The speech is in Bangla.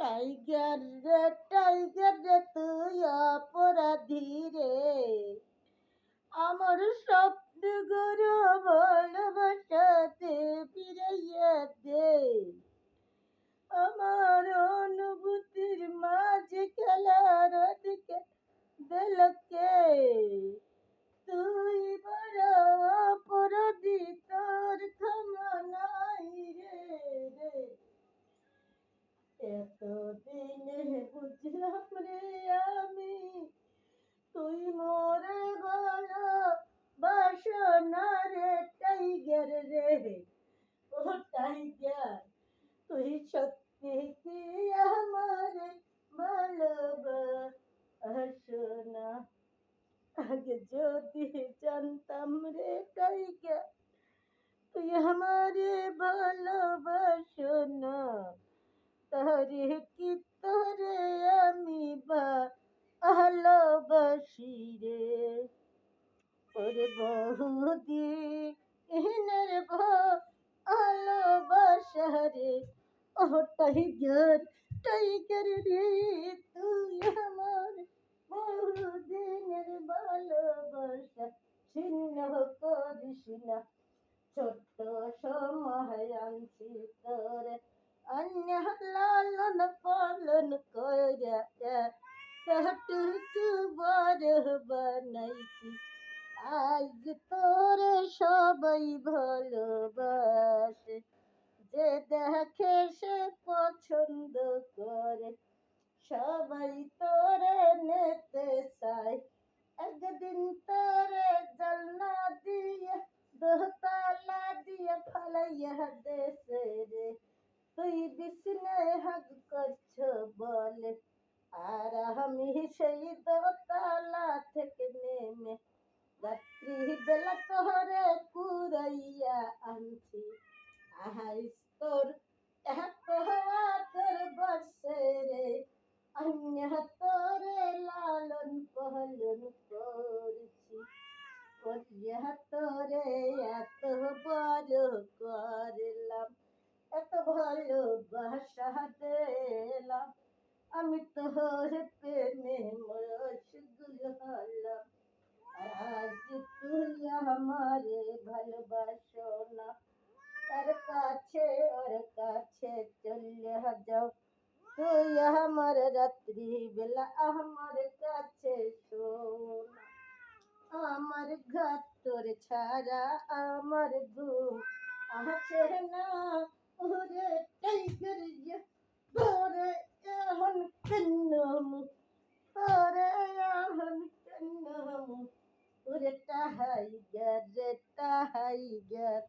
টাইগার রে তুই অপরাধী রে, আমার স্বপ্নগুলো ভালোবাসাতে ফিরাইয়া দে, আমার অনুভূতির মাঝে খেলার অধিকার দিল কে? তুই বড় অপরাধী, তোর ক্ষমা নাই রে। এতদিনে বুঝলাম রে আমি, তুই মোরে ভালো বাসনা রে টাইগার রে। ও টাইগার, তুই সত্যি কি আমারে ভালোবাসনা? আগে যদি জানতাম রে টাইগার, তুই আমারে ভালোবাসনা, তাহলে কি তোরে আমি ভালোবাসি রে। ওরে বহুদিনের ভালোবাসা রে, ও টাইগার রে, তুই আমার বহুদিনের ভালোবাসা ছিন্ন করিস না। ছোট্ট সময় আনছি তোরে, অন্য লালন পালন করে কতটুকু বড় বানাইছি। আজ তোরে সবাই ভালোবাসে, যে দেখে সে পছন্দ করে, সবাই তোরে নিতে চায়। একদিন তোরে জালনা দিয়ে দোতলা দিয়ে ফালাইয়া দেশে রে, তুই বিছনায় হাগ করছ বলে, আর আমি সেই দোতলা থেকে নেমে রাত্রি বেলা তোরে কুড়াইয়া আনছি। আহাইস তোর এত আদর বর্ষে রে, অন্য তোরে লালন পালন করছি। করিয়া তোরে এত বড় করলাম, এত ভালোবাসা দিলাম, আমি তোর প্রেমে মশগুল হলাম। আজ তুই আমারে ভালোবাসো না, তার কাছে ওর কাছে চলে যাও। তুই আমার রাত্রি বেলা আমার কাছে শোন, আমার ঘর তোর ছাড়া আমার ঘুম আসে না। ওরে টাইগার যে তোরে এখন কেন, তোরে এখন কেন, ওরে টাইগার রে টাইগার।